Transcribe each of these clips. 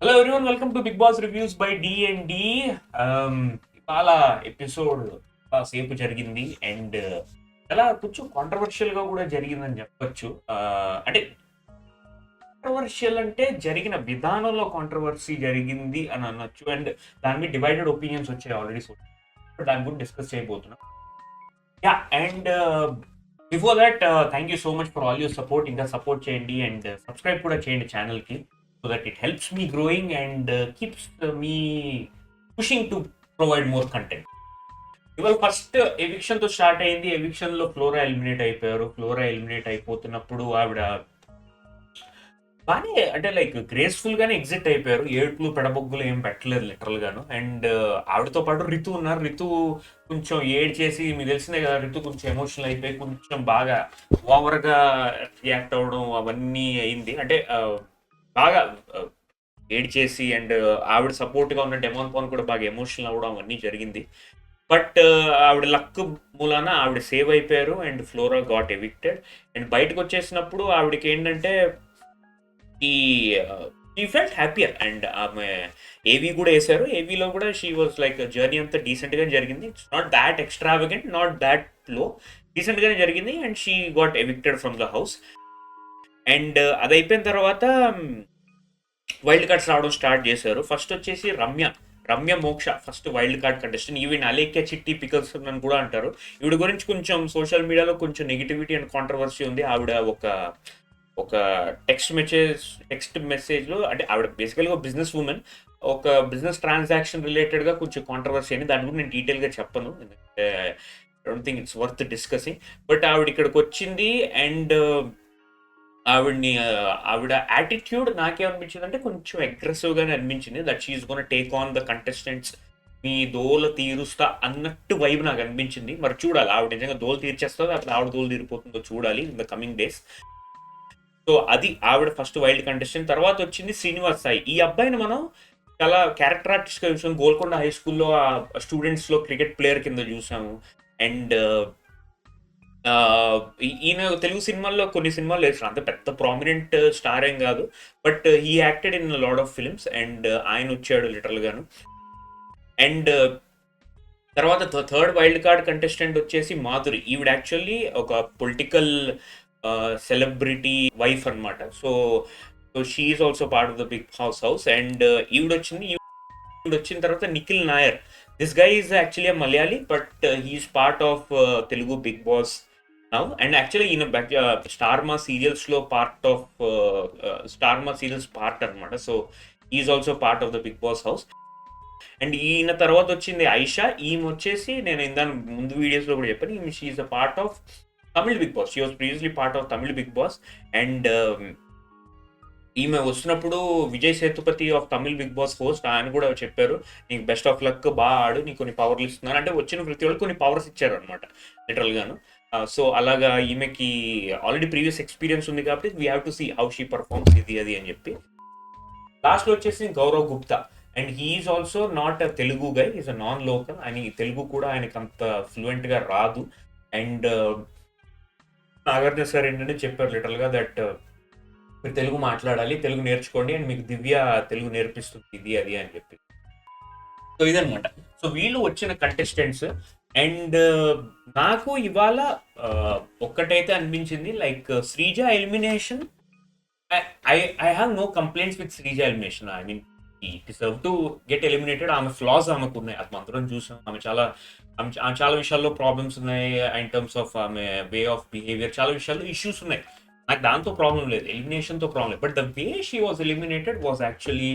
Hello everyone, welcome to Bigg Boss reviews by డి&డి. ఇవాళ episode సేపు జరిగింది అండ్ చాలా కొంచెం కాంట్రవర్షియల్ గా కూడా జరిగిందని చెప్పొచ్చు. అంటే కాంట్రవర్షియల్ అంటే జరిగిన విధానంలో కాంట్రవర్సీ జరిగింది అని అనొచ్చు. అండ్ దాని మీద డివైడెడ్ ఒపీనియన్స్ వచ్చాయి ఆల్రెడీ. సో దాని గురించి డిస్కస్ చేయబోతున్నాం. Yeah, and before that thank you so much for all your support. ఇంకా సపోర్ట్ చేయండి అండ్ సబ్స్క్రైబ్ కూడా చేయండి ఛానల్కి, so that it helps me growing and keeps me pushing to provide more content. ఇవాళ first eviction తో start అయింది. Eviction లో Flora eliminate అయిపోయారు. ఫ్లోరా ఎలిమినేట్ అయిపోతున్నప్పుడు ఆవిడ బానే, అంటే లైక్ గ్రేస్ఫుల్ గానే ఎగ్జిట్ అయిపోయారు. ఏడుపులు పెడబొగ్గులు ఏం పెట్టలేదు లిటరల్ గాను. అండ్ ఆవిడతో పాటు రితు ఉన్నారు. రితు కొంచెం ఏడ్ చేసి, మీకు తెలిసిందే కదా, రితు కొంచెం ఎమోషనల్ అయిపోయి కొంచెం బాగా ఓవర్ గా రియాక్ట్ అవ్వడం అవన్నీ అయింది. అంటే బాగా ఏడ్ చేసి అండ్ ఆవిడ సపోర్ట్ గా ఉన్న డెమోన్ పవన్ కూడా బాగా ఎమోషనల్ అవ్వడం అవన్నీ జరిగింది. బట్ ఆవిడ లక్ మూలాన ఆవిడ సేవ్ అయిపోయారు and flora got evicted. And బయటకు వచ్చేసినప్పుడు ఆవిడకి ఏంటంటే ఈ షీ ఫెల్ట్ హ్యాపియర్. అండ్ ఆమె ఏవీ కూడా వేశారు. ఏవీలో కూడా షీ వాజ్ లైక్ జర్నీ అంతా డీసెంట్ గానే జరిగింది. It's not that extravagant, not that low, decent గానే జరిగింది. And she got evicted from the house. అండ్ అది అయిపోయిన తర్వాత వైల్డ్ కార్డ్స్ రావడం స్టార్ట్ చేశారు. ఫస్ట్ వచ్చేసి Ramya. Ramya Moksha first wild card contestant. Even Alekhya Chitti pickles అని కూడా అంటారు. ఈవిడ గురించి కొంచెం సోషల్ మీడియాలో కొంచెం నెగిటివిటీ అండ్ కాంట్రవర్సీ ఉంది. ఆవిడ ఒక ఒక టెక్స్ట్ మెసేజ్లో, అంటే ఆవిడ బేసికల్గా ఒక బిజినెస్ ఉమెన్, ఒక బిజినెస్ ట్రాన్సాక్షన్ రిలేటెడ్గా కొంచెం కాంట్రవర్సీ అని, దాని గురించి నేను డీటెయిల్గా చెప్పను, ఎందుకంటే I don't think it's worth discussing. But ఆవిడ ఇక్కడికి వచ్చింది అండ్ ఆవిడ యాటిట్యూడ్ నాకేమనిపించింది అంటే కొంచెం అగ్రెసివ్గానే అనిపించింది. That she's gonna take on the contestants, మీ దోల తీరుస్తా అన్నట్టు వైబ్ నాకు అనిపించింది. మరి చూడాలి ఆవిడ నిజంగా దోలు తీర్చేస్తుందో అట్లా ఆవిడ దోలు తీరిపోతుందో చూడాలి in the coming days. So అది ఆవిడ ఫస్ట్ వైల్డ్ కంటెస్టెంట్. తర్వాత వచ్చింది శ్రీనివాస్ సాయి. ఈ అబ్బాయిని మనం చాలా క్యారెక్టర్ ఆర్టిస్ట్ గా చూసాం. గోల్కొండ హై స్కూల్లో స్టూడెంట్స్ లో క్రికెట్ ప్లేయర్ కింద చూసాము. అండ్ ఈయన తెలుగు సినిమాల్లో కొన్ని సినిమాలు వేసారు. అంత పెద్ద ప్రామినెంట్ స్టార్ ఏం కాదు, but he acted in lot of films. And ఆయన వచ్చాడు లిటరల్ గాను. అండ్ తర్వాత థర్డ్ వైల్డ్ కార్డ్ కంటెస్టెంట్ వచ్చేసి మాధురి. ఈవిడ యాక్చువల్లీ ఒక పొలిటికల్ సెలబ్రిటీ వైఫ్ అనమాట. So so she is also part of the Bigg house. And ఈవిడ వచ్చిన తర్వాత Nikhil Nair. This guy is actually Malayali, but he's part of Telugu Bigg Boss now. And actually ఈయన Star Maa serials లో part of Star Maa serials part అనమాట. So is also part of the Bigg Boss house. And ఈయన తర్వాత వచ్చింది ఐషా. ఈమె వచ్చేసి నేను ఇందాక ముందు వీడియోస్ లో కూడా చెప్పాను, ఈమె she's a part of Tamil Bigg Boss. She was previously part of Tamil Bigg Boss. And ఈమె వస్తున్నప్పుడు Vijay Sethupathi of Tamil Bigg Boss host ఆయన కూడా చెప్పారు, నీకు బెస్ట్ ఆఫ్ లక్, బాగా ఆడు, నీకు కొన్ని పవర్లు ఇస్తున్నారు అంటే. వచ్చిన ప్రతి వాళ్ళు కొన్ని పవర్స్ ఇచ్చారు అనమాట లిటరల్ గాను. సో అలాగా ఈమెకి ఆల్రెడీ ప్రీవియస్ ఎక్స్పీరియన్స్ ఉంది కాబట్టి we have to see how she performs ఇది అది అని చెప్పి. లాస్ట్ లో వచ్చేసి Gaurav Gupta. And he's also not a Telugu guy, is a non local. అని తెలుగు కూడా ఆయనకి అంత ఫ్లూయెంట్ గా రాదు. అండ్ నాగార్జున సార్ ఏంటంటే చెప్పారు లిటరల్ గా దట్ మీరు తెలుగు మాట్లాడాలి, తెలుగు నేర్చుకోండి, అండ్ మీకు దివ్య తెలుగు నేర్పిస్తుంది ఇది అది అని చెప్పి. సో ఇదనమాట. సో వీళ్ళు వచ్చిన కంటెస్టెంట్స్. అండ్ నాకు ఇవాళ ఒక్కటైతే అనిపించింది, like Sreeja elimination. I have no complaints with Sreeja elimination. I mean ఈ డిజర్వ్ టు గెట్ ఎలిమినేటెడ్. ఆమె ఫ్లాస్ ఆమెకు ఉన్నాయి, అది అందరం చూసాం. ఆమె చాలా విషయాల్లో ప్రాబ్లమ్స్ ఉన్నాయి. ఇన్ టర్మ్స్ ఆఫ్ ఆమె వే ఆఫ్ బిహేవియర్ చాలా విషయాల్లో ఇష్యూస్ ఉన్నాయి. నాకు దాంతో ప్రాబ్లం లేదు, ఎలిమినేషన్తో ప్రాబ్లం లేదు. But the way she was eliminated was actually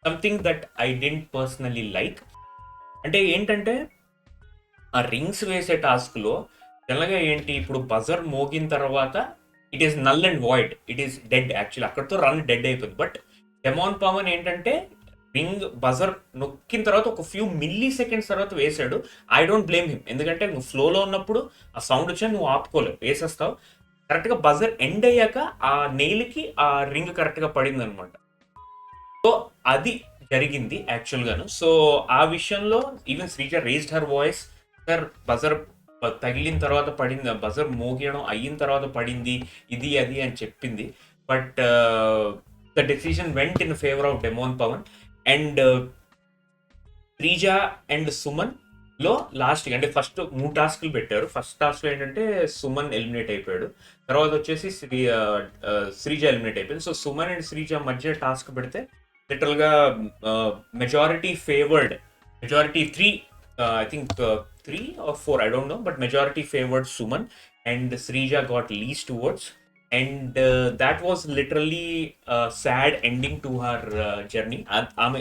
something that I didn't personally like. అంటే ఏంటంటే ఆ రింగ్స్ వేసే టాస్క్లో జనరల్గా ఏంటి, ఇప్పుడు బజర్ మోగిన తర్వాత it is null and void, it is dead. Actually అక్కడితో రన్ డెడ్ అయిపోయింది. బట్ డెమాన్ పవన్ ఏంటంటే రింగ్ బజర్ నొక్కిన తర్వాత ఒక ఫ్యూ మిల్లీ సెకండ్స్ తర్వాత వేసాడు. ఐ డోంట్ బ్లేమ్ హిమ్, ఎందుకంటే నువ్వు ఫ్లోలో ఉన్నప్పుడు ఆ సౌండ్ వచ్చా నువ్వు ఆపుకోలేవు, వేసేస్తావు. కరెక్ట్గా బజర్ ఎండ్ అయ్యాక ఆ నెయిల్కి ఆ రింగ్ కరెక్ట్గా పడింది అనమాట. సో అది జరిగింది యాక్చువల్గాను. సో ఆ విషయంలో even Sreeja raised her voice, sir buzzer తగిలిన తర్వాత పడింది, బజర్ మోగడం అయిన తర్వాత పడింది ఇది అది అని చెప్పింది. But the decision went in favour of demon Pavan. And Sreeja and Suman లో లాస్ట్ అంటే ఫస్ట్ 3 టాస్క్లు పెట్టారు. ఫస్ట్ టాస్క్ ఏంటంటే సుమన్ ఎలిమినేట్ అయిపోయాడు. తర్వాత వచ్చేసి శ్రీజ ఎలిమినేట్ అయిపోయింది. సో సుమన్ అండ్ శ్రీజ మధ్య టాస్క్ పెడితే లిటరల్ గా majority favoured, majority 3, I think 3 or 4, I don't know, but majority favored Suman and Srija got least votes. And that was literally a sad ending to her journey.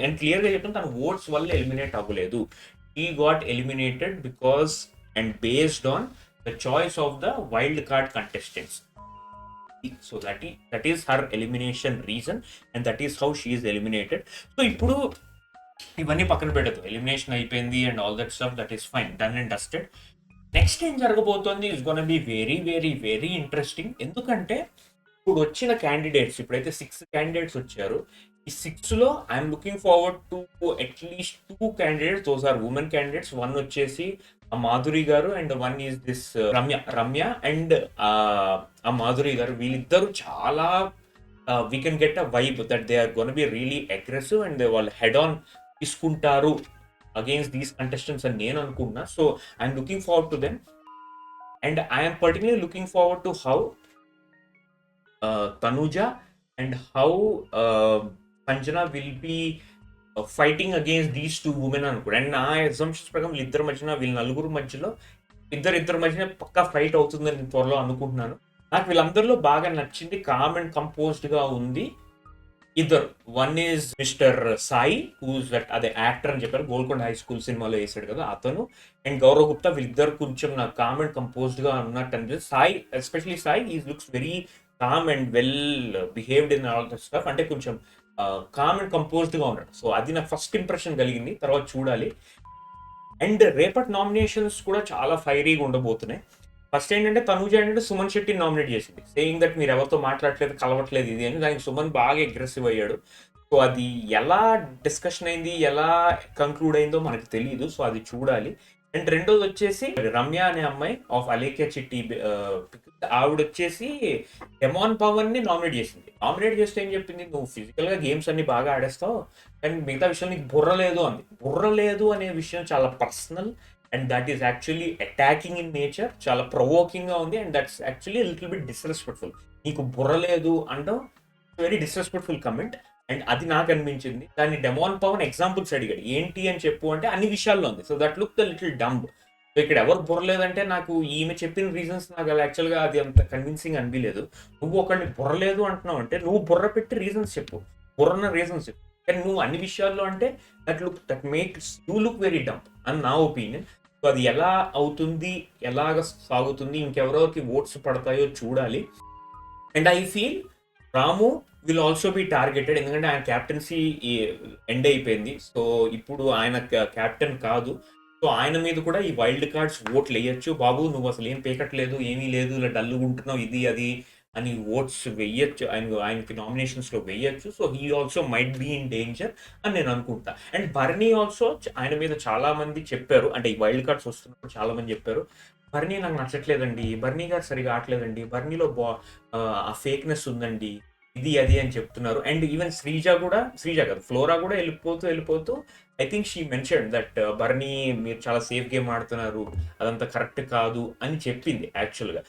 And clearly తన votes వల్ల eliminate అవ్వలేదు. He got eliminated because and based on the choice of the wild card contestants. So that is her elimination reason, and that is how she is eliminated. So ఇప్పుడు ఇవన్నీ పక్కన పెట్టదు, elimination అయిపోయింది and all that stuff, that is fine, done and dusted. Next ఏం జరగబోతోంది is gonna be very very very interesting. ఎందుకంటే ఇప్పుడు వచ్చిన క్యాండిడేట్స్, ఇప్పుడైతే 6 క్యాండిడేట్స్ వచ్చారు. ఈ 6లో I'm looking forward to at least 2 candidates. Those are women candidates. One వచ్చేసి ఆ Madhuri garu and one is this Ramya and ఆ మాధురి గారు. వీళ్ళిద్దరూ చాలా we can get a vibe that they are gonna be really aggressive and వాళ్ళు హెడ్ ఆన్ తీసుకుంటారు against these contestants అని నేను అనుకుంటున్నా. So I'm looking forward to them. And I'm particularly looking forward to how Tanuja and how Sanjana will be fighting against these 2 women అనుకోండి. And నా exemptions ప్రకారం వీళ్ళ నలుగురు మధ్యలో ఇద్దరి మధ్యన పక్కా ఫైట్ అవుతుందని త్వరలో అనుకుంటున్నాను. నాకు వీళ్ళందరిలో బాగా నచ్చింది, కామ్ అండ్ కంపోజ్డ్గా ఉంది ఇద్దరు. One is mister Sai, who's that అదే యాక్టర్ అని చెప్పారు, గోల్కొండ హై స్కూల్ సినిమాలో వేసాడు కదా అతను. అండ్ గౌరవ్ గుప్తా. వీళ్ళిద్దరు కొంచెం నాకు కామ్ అండ్ కంపోజ్డ్గా ఉన్నట్టు అనిపిస్తుంది. సాయి, ఎస్పెషలీ సాయి, ఈ looks very calm and well behaved in all that stuff. అంటే కొంచెం కామ్ అండ్ కంపోజ్డ్గా ఉన్నాడు. సో అది నాకు ఫస్ట్ ఇంప్రెషన్ కలిగింది, తర్వాత చూడాలి. అండ్ రేపటి నామినేషన్స్ కూడా చాలా ఫైరీగా ఉండబోతున్నాయి. ఫస్ట్ ఏంటంటే తనుజ ఏంటంటే సుమన్ శెట్టిని నామినేట్ చేసింది, సేయింగ్ దట్ మీరు ఎవరితో మాట్లాడలేదు, కలవట్లేదు ఇది అని. దానికి సుమన్ బాగా అగ్రెసివ్ అయ్యాడు. సో అది ఎలా డిస్కషన్ అయింది, ఎలా కంక్లూడ్ అయిందో మనకు తెలియదు. సో అది చూడాలి. అండ్ రెండోది వచ్చేసి రమ్య అనే అమ్మాయి ఆఫ్ అలేఖ్య చిట్టి, ఆవిడ వచ్చేసి డెమాన్ పవన్ ని నామినేట్ చేసింది. నామినేట్ చేస్తే ఏం చెప్పింది, నువ్వు ఫిజికల్ గా గేమ్స్ అన్ని బాగా ఆడేస్తావు కానీ మిగతా విషయం నీకు బుర్ర లేదు అంది. బుర్ర లేదు అనే విషయం చాలా personal and that is actually attacking in nature. చాలా ప్రొవోకింగ్ గా ఉంది and that's actually little bit disrespectful. నీకు బుర్ర లేదు అంటూ వెరీ డిస్రెస్పెక్ట్ఫుల్ కమెంట్. అండ్ అది నాకు అనిపించింది. దాన్ని డెమాన్ పవన్ ఎగ్జాంపుల్స్ అడిగాడు, ఏంటి అని చెప్పు అంటే అన్ని విషయాల్లో ఉంది. So that look the little dumb. So ఇక్కడ ఎవరు బుర్ర లేదంటే నాకు ఈమె చెప్పిన రీజన్స్ నాకు యాక్చువల్గా అది అంత కన్విన్సింగ్ అనిపించలేదు. నువ్వు ఒకరిని బుర్ర లేదు అంటున్నావు అంటే నువ్వు బుర్ర పెట్టి రీజన్స్ చెప్పు, బుర్రన్న రీజన్స్ చెప్పు. కానీ నువ్వు అన్ని విషయాల్లో అంటే that makes you look very dump అని నా ఒపీనియన్. సో అది ఎలా అవుతుంది, ఎలాగ సాగుతుంది, ఇంకెవరెవరికి ఓట్స్ పడతాయో చూడాలి. And I feel Ramu will also be targeted, ఎందుకంటే ఆయన క్యాప్టెన్సీ ఎండ్ అయిపోయింది. సో ఇప్పుడు ఆయన క్యాప్టెన్ కాదు. సో ఆయన మీద కూడా ఈ వైల్డ్ కార్డ్స్ ఓట్లు వేయచ్చు. బాబు నువ్వు అసలు ఏం పేకట్లేదు, ఏమీ లేదు, ఇలా డల్లుగా ఉంటున్నావు, ఇది అది అని ఓట్స్ వెయ్యొచ్చు, ఆయనకి నామినేషన్స్లో వెయ్యొచ్చు. So he also might be in danger అని నేను అనుకుంటా. అండ్ బర్నీ ఆల్సో ఆయన మీద చాలా మంది చెప్పారు, అంటే ఈ వైల్డ్ కార్డ్స్ వస్తున్నప్పుడు చాలా మంది చెప్పారు, బర్నీ నాకు నచ్చట్లేదండి, బర్నీ గారు సరిగా ఆడలేదండి, బర్నీలో ఆ ఫేక్నెస్ ఉందండి, ఇది అది అని చెప్తున్నారు. అండ్ ఈవెన్ శ్రీజ కాదు, ఫ్లోరా కూడా వెళ్ళిపోతూ I think she mention that బర్నీ మీరు చాలా సేఫ్ గేమ్ ఆడుతున్నారు, అదంతా కరెక్ట్ కాదు అని చెప్పింది యాక్చువల్గా.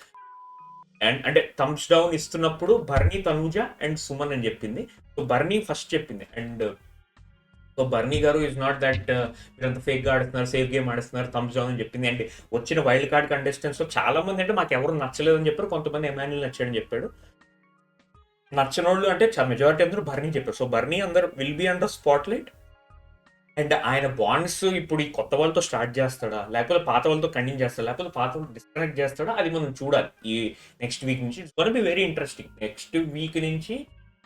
అండ్ అంటే థమ్స్ డౌన్ ఇస్తున్నప్పుడు బర్నీ, తనూజ అండ్ సుమన్ అని చెప్పింది. సో బర్నీ ఫస్ట్ చెప్పింది. అండ్ సో బర్నీ గారు ఈజ్ నాట్ దట్ మీరంతా ఫేక్గా ఆడుతున్నారు, సేఫ్ గేమ్ ఆడుతున్నారు, థమ్స్ డౌన్ అని చెప్పింది. అండ్ వచ్చిన వైల్డ్ కార్డ్ కంటెస్టెంట్స్లో చాలా మంది అంటే మాకు ఎవరు నచ్చలేదని చెప్పారు, కొంతమంది ఎమాన్యుల్ నచ్చాడని చెప్పాడు. నచ్చనోళ్ళు అంటే మెజారిటీ అందరూ బర్నీ చెప్పారు. సో బర్నీ అందరూ will be under spotlight. And ఆయన బాండ్స్ ఇప్పుడు ఈ కొత్త వాళ్ళతో స్టార్ట్ చేస్తాడా, లేకపోతే పాత వాళ్ళతో కంటిన్యూ చేస్తాడా, లేకపోతే పాత వాళ్ళతో డిస్కనెక్ట్ చేస్తాడా, అది మనం చూడాలి ఈ నెక్స్ట్ వీక్ నుంచి. It's gonna be very interesting. Next week నుంచి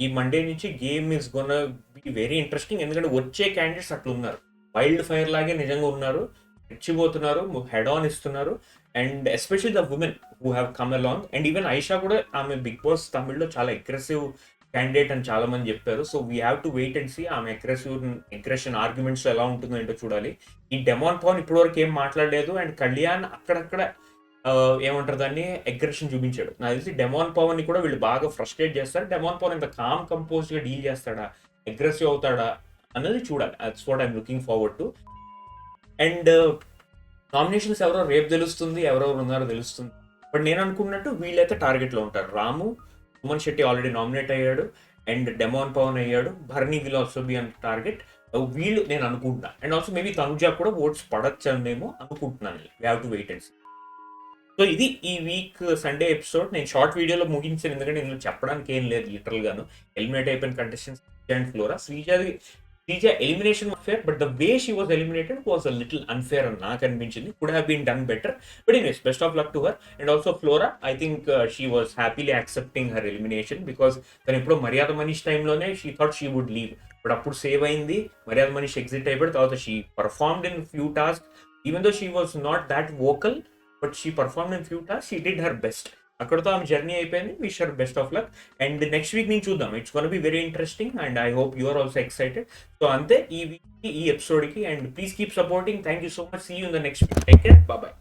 ఈ మండే నుంచి game is gonna be very interesting. ఎందుకంటే వచ్చే క్యాండిడేట్స్ అట్లా ఉన్నారు, వైల్డ్ ఫైర్ లాగే నిజంగా ఉన్నారు, రెచ్చిపోతున్నారు, హెడ్ ఆన్ ఇస్తున్నారు. And especially the women who have come along. And even Aisha కూడా, ఆమె బిగ్ బాస్ తమిళ్లో చాలా అగ్రెసివ్ క్యాండిడేట్ అని చాలా మంది చెప్పారు. So we have to wait and see ఆమె అగ్రెషన్ ఆర్గ్యుమెంట్స్ ఎలా ఉంటుందో ఏంటో చూడాలి. ఈ డెమాన్ పవన్ ఇప్పటివరకు ఏం మాట్లాడలేదు. అండ్ కళ్యాణ్ అక్కడక్కడ ఏమంటారు దాన్ని, అగ్రెషన్ చూపించాడు. నాకు తెలిసి డెమాన్ పవన్ ని కూడా వీళ్ళు బాగా ఫ్రస్ట్రేట్ చేస్తారు. డెమాన్ పవన్ ఇంత కామ్ కంపోజ్ గా డీల్ చేస్తాడా, అగ్రెసివ్ అవుతాడా అన్నది చూడాలి. That's what I'm looking forward to. And nominations ఎవరో రేపు తెలుస్తుంది, ఎవరెవరు ఉన్నారో తెలుస్తుంది. బట్ నేను అనుకున్నట్టు వీళ్ళైతే టార్గెట్లో ఉంటారు. రాము, సుమన్ శెట్టి ఆల్రెడీ నామినేట్ అయ్యాడు, అండ్ డెమాన్ పవన్ అయ్యాడు, Bharani will also be an target. వీళ్ళు నేను అనుకుంటున్నా. అండ్ ఆల్సో మేబీ తనుజా కూడా ఓట్స్ పడచ్చు అనేమో అనుకుంటున్నాను. We have to wait and see. So ఇది ఈ వీక్ సండే ఎపిసోడ్. నేను షార్ట్ వీడియోలో ముగించాను, ఎందుకంటే నేను చెప్పడానికి ఏం లేదు లిటరల్ గాను. ఎలిమినేట్ అయిపోయిన contestants and Flora. Sreeja elimination fair, but the way she was eliminated was a little unfair అని నాకు అనిపించింది. Could have been done better. But anyways best of luck to her. And also Flora, I think she was happily accepting her elimination, because తను ఎప్పుడో మర్యాద మనీష్ టైంలోనే she thought she would leave. But అప్పుడు save అయింది, Maryada Manish exit అయిపోయి తర్వాత she performed in few task. Even though she was not that vocal, but she performed in few task. She did her best. అక్కడతో ఆమె journey అయిపోయింది. Wish her best of luck. And next week నుంచి చూద్దాం. It's gonna be very interesting and I hope you are also excited. So అంతే ఈ week ఈ ఎపిసోడ్కి. And please keep supporting. Thank you so much. See you in the next week. Take care. Bye.